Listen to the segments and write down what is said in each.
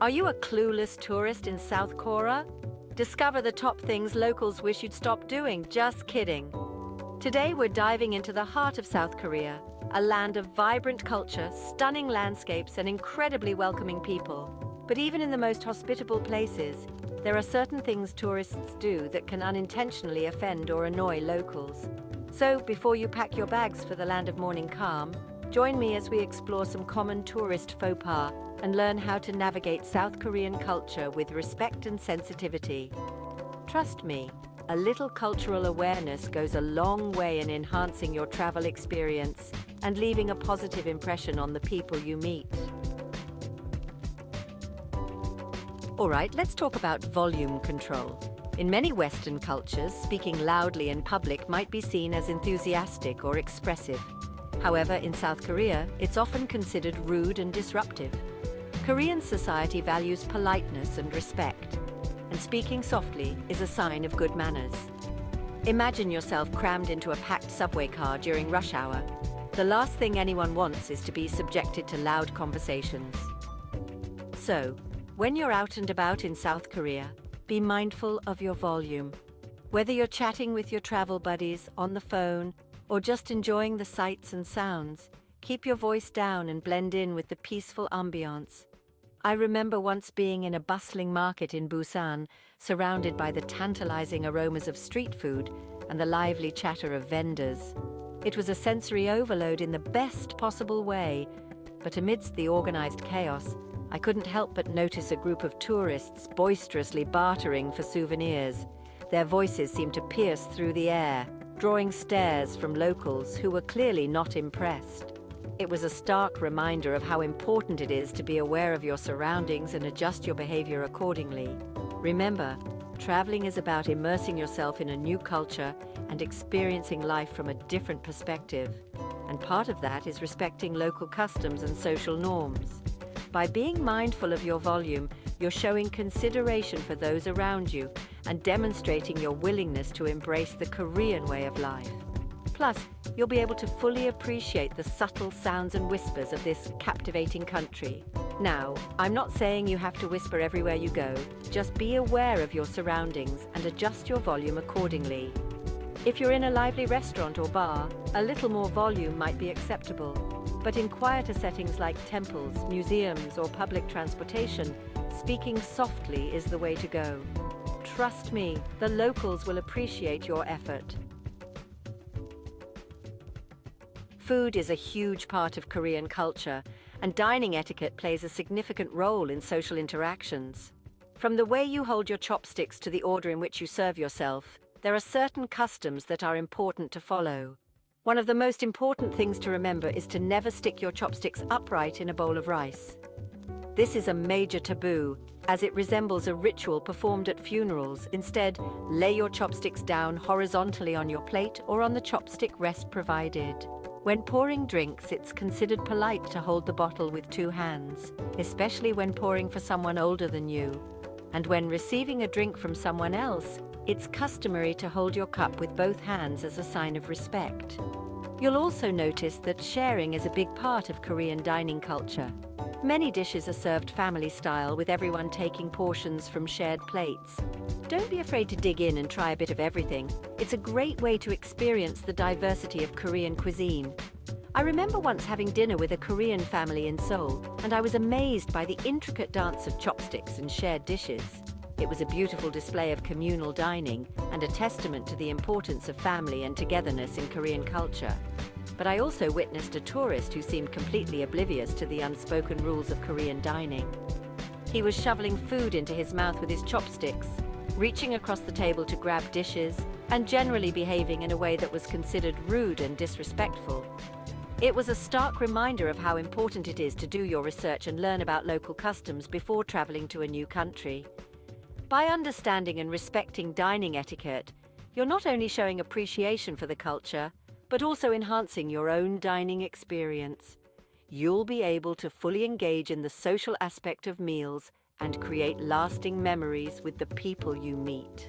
Are you a clueless tourist in South Korea? Discover the top things locals wish you'd stop doing. Just kidding. Today we're diving into the heart of South Korea, a land of vibrant culture, stunning landscapes, and incredibly welcoming people. But even in the most hospitable places, there are certain things tourists do that can unintentionally offend or annoy locals. So before you pack your bags for the land of morning calm, join me as we explore some common tourist faux pas and learn how to navigate South Korean culture with respect and sensitivity. Trust me, a little cultural awareness goes a long way in enhancing your travel experience and leaving a positive impression on the people you meet. All right, let's talk about volume control. In many Western cultures, speaking loudly in public might be seen as enthusiastic or expressive. However, in South Korea, it's often considered rude and disruptive. Korean society values politeness and respect, and speaking softly is a sign of good manners. Imagine yourself crammed into a packed subway car during rush hour. The last thing anyone wants is to be subjected to loud conversations. So, when you're out and about in South Korea, be mindful of your volume. Whether you're chatting with your travel buddies, on the phone, or just enjoying the sights and sounds, keep your voice down and blend in with the peaceful ambiance. I remember once being in a bustling market in Busan, surrounded by the tantalizing aromas of street food and the lively chatter of vendors. It was a sensory overload in the best possible way, but amidst the organized chaos, I couldn't help but notice a group of tourists boisterously bartering for souvenirs. Their voices seemed to pierce through the air, drawing stares from locals who were clearly not impressed. It was a stark reminder of how important it is to be aware of your surroundings and adjust your behavior accordingly. Remember, traveling is about immersing yourself in a new culture and experiencing life from a different perspective. And part of that is respecting local customs and social norms. By being mindful of your volume, you're showing consideration for those around you and demonstrating your willingness to embrace the Korean way of life. Plus, you'll be able to fully appreciate the subtle sounds and whispers of this captivating country. Now, I'm not saying you have to whisper everywhere you go. Just be aware of your surroundings and adjust your volume accordingly. If you're in a lively restaurant or bar, a little more volume might be acceptable. But in quieter settings like temples, museums, or public transportation, speaking softly is the way to go. Trust me, the locals will appreciate your effort. Food is a huge part of Korean culture, and dining etiquette plays a significant role in social interactions. From the way you hold your chopsticks to the order in which you serve yourself, there are certain customs that are important to follow. One of the most important things to remember is to never stick your chopsticks upright in a bowl of rice. This is a major taboo, as it resembles a ritual performed at funerals. Instead, lay your chopsticks down horizontally on your plate or on the chopstick rest provided. When pouring drinks, it's considered polite to hold the bottle with two hands, especially when pouring for someone older than you. And when receiving a drink from someone else, it's customary to hold your cup with both hands as a sign of respect. You'll also notice that sharing is a big part of Korean dining culture. Many dishes are served family style, with everyone taking portions from shared plates. Don't be afraid to dig in and try a bit of everything. It's a great way to experience the diversity of Korean cuisine. I remember once having dinner with a Korean family in Seoul, and I was amazed by the intricate dance of chopsticks and shared dishes. It was a beautiful display of communal dining and a testament to the importance of family and togetherness in Korean culture. But I also witnessed a tourist who seemed completely oblivious to the unspoken rules of Korean dining. He was shoveling food into his mouth with his chopsticks, reaching across the table to grab dishes, and generally behaving in a way that was considered rude and disrespectful. It was a stark reminder of how important it is to do your research and learn about local customs before traveling to a new country. By understanding and respecting dining etiquette, you're not only showing appreciation for the culture, but also enhancing your own dining experience. You'll be able to fully engage in the social aspect of meals and create lasting memories with the people you meet.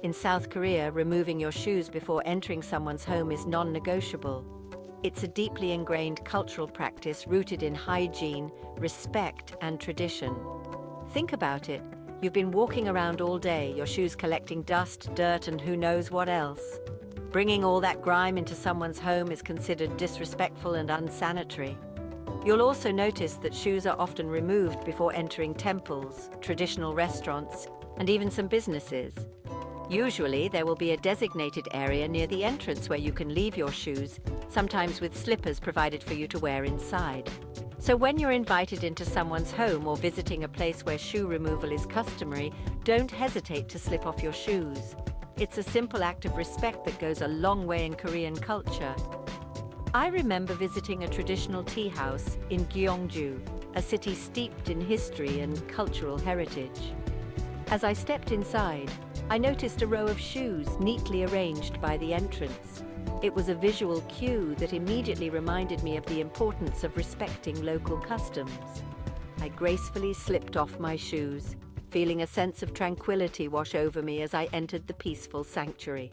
In South Korea, removing your shoes before entering someone's home is non-negotiable. It's a deeply ingrained cultural practice rooted in hygiene, respect, and tradition. Think about it. You've been walking around all day, your shoes collecting dust, dirt, and who knows what else. Bringing all that grime into someone's home is considered disrespectful and unsanitary. You'll also notice that shoes are often removed before entering temples, traditional restaurants, and even some businesses. Usually, there will be a designated area near the entrance where you can leave your shoes, sometimes with slippers provided for you to wear inside. So when you're invited into someone's home or visiting a place where shoe removal is customary, don't hesitate to slip off your shoes. It's a simple act of respect that goes a long way in Korean culture. I remember visiting a traditional tea house in Gyeongju, a city steeped in history and cultural heritage. As I stepped inside, I noticed a row of shoes neatly arranged by the entrance. It was a visual cue that immediately reminded me of the importance of respecting local customs. I gracefully slipped off my shoes, feeling a sense of tranquility wash over me as I entered the peaceful sanctuary.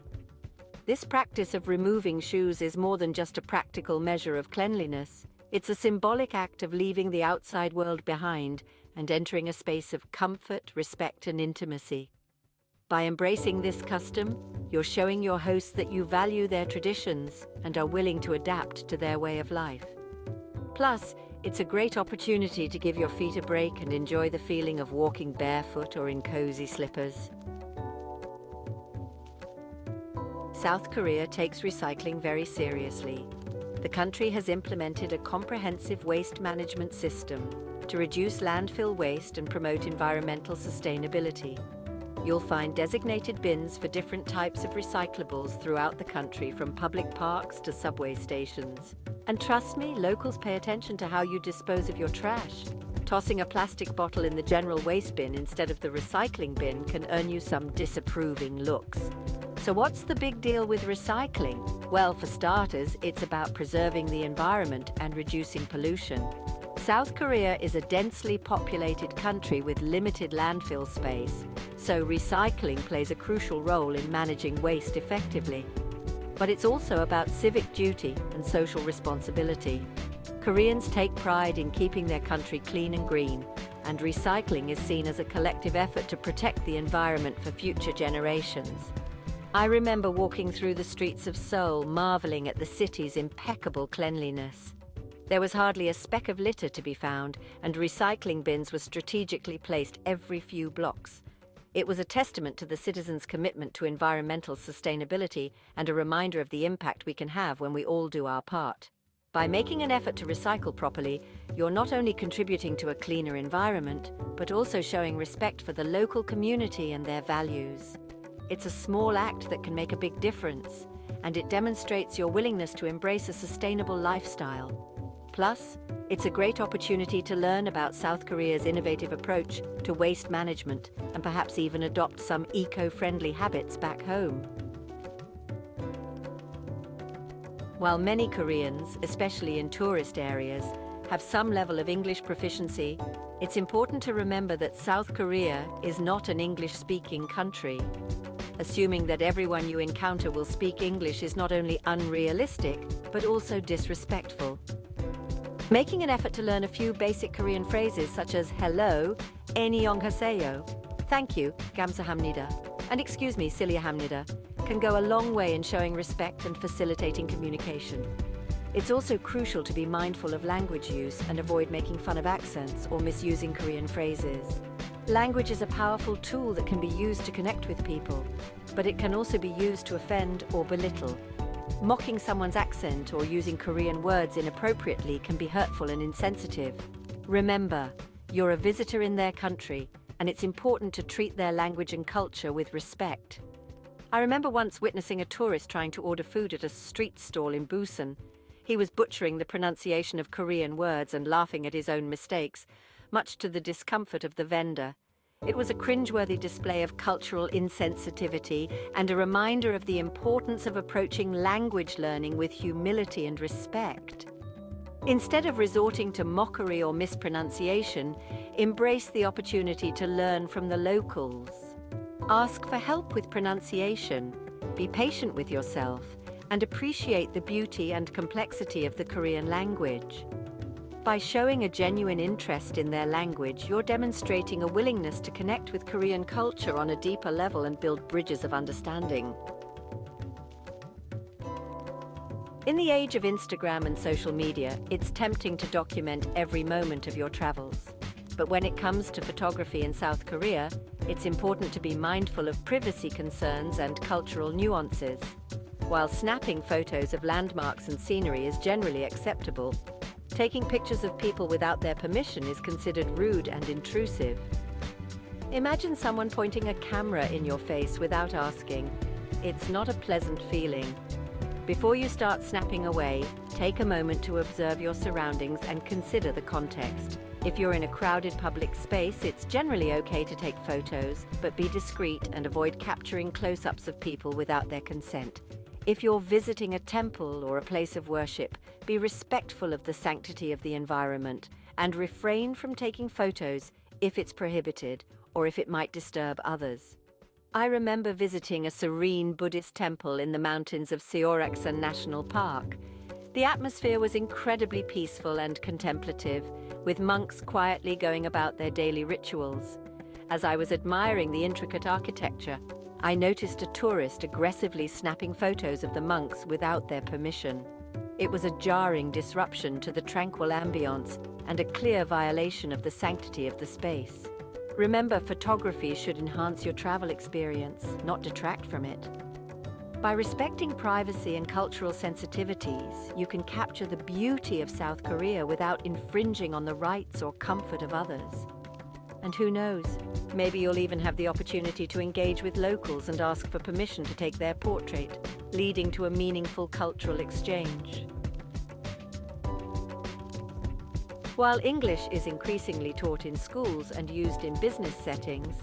This practice of removing shoes is more than just a practical measure of cleanliness. It's a symbolic act of leaving the outside world behind and entering a space of comfort, respect, and intimacy. By embracing this custom, you're showing your hosts that you value their traditions and are willing to adapt to their way of life. Plus, it's a great opportunity to give your feet a break and enjoy the feeling of walking barefoot or in cozy slippers. South Korea takes recycling very seriously. The country has implemented a comprehensive waste management system to reduce landfill waste and promote environmental sustainability. You'll find designated bins for different types of recyclables throughout the country, from public parks to subway stations. And trust me, locals pay attention to how you dispose of your trash. Tossing a plastic bottle in the general waste bin instead of the recycling bin can earn you some disapproving looks. So what's the big deal with recycling? Well, for starters, it's about preserving the environment and reducing pollution. South Korea is a densely populated country with limited landfill space, so recycling plays a crucial role in managing waste effectively. But it's also about civic duty and social responsibility. Koreans take pride in keeping their country clean and green, and recycling is seen as a collective effort to protect the environment for future generations. I remember walking through the streets of Seoul, marveling at the city's impeccable cleanliness. There was hardly a speck of litter to be found, and recycling bins were strategically placed every few blocks. It was a testament to the citizens' commitment to environmental sustainability and a reminder of the impact we can have when we all do our part. By making an effort to recycle properly, you're not only contributing to a cleaner environment, but also showing respect for the local community and their values. It's a small act that can make a big difference, and it demonstrates your willingness to embrace a sustainable lifestyle. Plus, it's a great opportunity to learn about South Korea's innovative approach to waste management and perhaps even adopt some eco-friendly habits back home. While many Koreans, especially in tourist areas, have some level of English proficiency, it's important to remember that South Korea is not an English-speaking country. Assuming that everyone you encounter will speak English is not only unrealistic, but also disrespectful. Making an effort to learn a few basic Korean phrases such as hello, 안녕하세요, thank you, 감사합니다, and excuse me, 실례합니다, can go a long way in showing respect and facilitating communication. It's also crucial to be mindful of language use and avoid making fun of accents or misusing Korean phrases. Language is a powerful tool that can be used to connect with people, but it can also be used to offend or belittle. Mocking someone's accent or using Korean words inappropriately can be hurtful and insensitive. Remember, you're a visitor in their country, and it's important to treat their language and culture with respect. I remember once witnessing a tourist trying to order food at a street stall in Busan. He was butchering the pronunciation of Korean words and laughing at his own mistakes, much to the discomfort of the vendor. It was a cringeworthy display of cultural insensitivity and a reminder of the importance of approaching language learning with humility and respect. Instead of resorting to mockery or mispronunciation, embrace the opportunity to learn from the locals. Ask for help with pronunciation, be patient with yourself, and appreciate the beauty and complexity of the Korean language. By showing a genuine interest in their language, you're demonstrating a willingness to connect with Korean culture on a deeper level and build bridges of understanding. In the age of Instagram and social media, it's tempting to document every moment of your travels. But when it comes to photography in South Korea, it's important to be mindful of privacy concerns and cultural nuances. While snapping photos of landmarks and scenery is generally acceptable, taking pictures of people without their permission is considered rude and intrusive. Imagine someone pointing a camera in your face without asking. It's not a pleasant feeling. Before you start snapping away, take a moment to observe your surroundings and consider the context. If you're in a crowded public space, it's generally okay to take photos, but be discreet and avoid capturing close-ups of people without their consent. If you're visiting a temple or a place of worship, be respectful of the sanctity of the environment and refrain from taking photos if it's prohibited or if it might disturb others. I remember visiting a serene Buddhist temple in the mountains of Seoraksan National Park. The atmosphere was incredibly peaceful and contemplative, with monks quietly going about their daily rituals. As I was admiring the intricate architecture, I noticed a tourist aggressively snapping photos of the monks without their permission. It was a jarring disruption to the tranquil ambience and a clear violation of the sanctity of the space. Remember, photography should enhance your travel experience, not detract from it. By respecting privacy and cultural sensitivities, you can capture the beauty of South Korea without infringing on the rights or comfort of others. And who knows, maybe you'll even have the opportunity to engage with locals and ask for permission to take their portrait, leading to a meaningful cultural exchange. While English is increasingly taught in schools and used in business settings,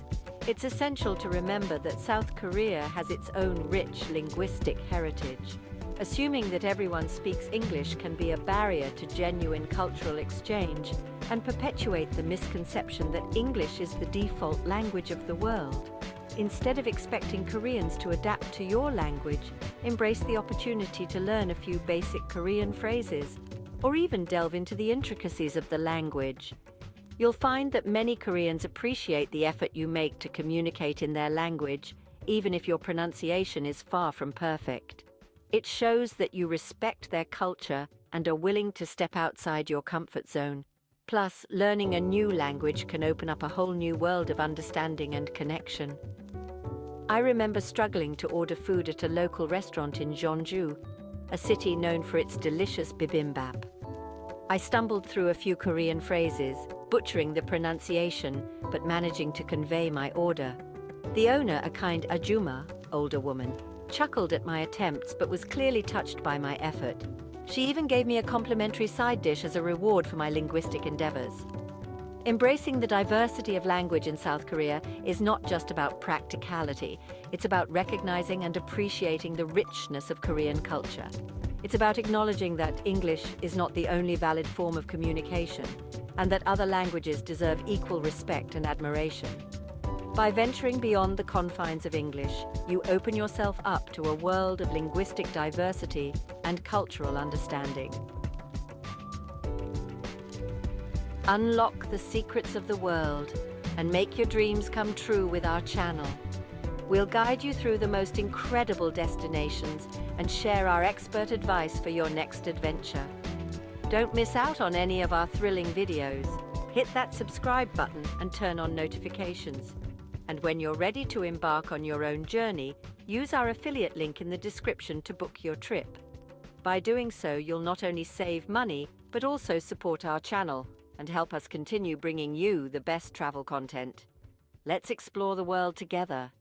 it's essential to remember that South Korea has its own rich linguistic heritage. Assuming that everyone speaks English can be a barrier to genuine cultural exchange and perpetuate the misconception that English is the default language of the world. Instead of expecting Koreans to adapt to your language, embrace the opportunity to learn a few basic Korean phrases, or even delve into the intricacies of the language. You'll find that many Koreans appreciate the effort you make to communicate in their language, even if your pronunciation is far from perfect. It shows that you respect their culture and are willing to step outside your comfort zone. Plus, learning a new language can open up a whole new world of understanding and connection. I remember struggling to order food at a local restaurant in Jeonju, a city known for its delicious bibimbap. I stumbled through a few Korean phrases, butchering the pronunciation, but managing to convey my order. The owner, a kind ajumma, older woman, chuckled at my attempts but was clearly touched by my effort. She even gave me a complimentary side dish as a reward for my linguistic endeavors. Embracing the diversity of language in South Korea is not just about practicality, it's about recognizing and appreciating the richness of Korean culture. It's about acknowledging that English is not the only valid form of communication, and that other languages deserve equal respect and admiration. By venturing beyond the confines of English, you open yourself up to a world of linguistic diversity and cultural understanding. Unlock the secrets of the world and make your dreams come true with our channel. We'll guide you through the most incredible destinations and share our expert advice for your next adventure. Don't miss out on any of our thrilling videos. Hit that subscribe button and turn on notifications. And when you're ready to embark on your own journey, use our affiliate link in the description to book your trip. By doing so, you'll not only save money, but also support our channel and help us continue bringing you the best travel content. Let's explore the world together.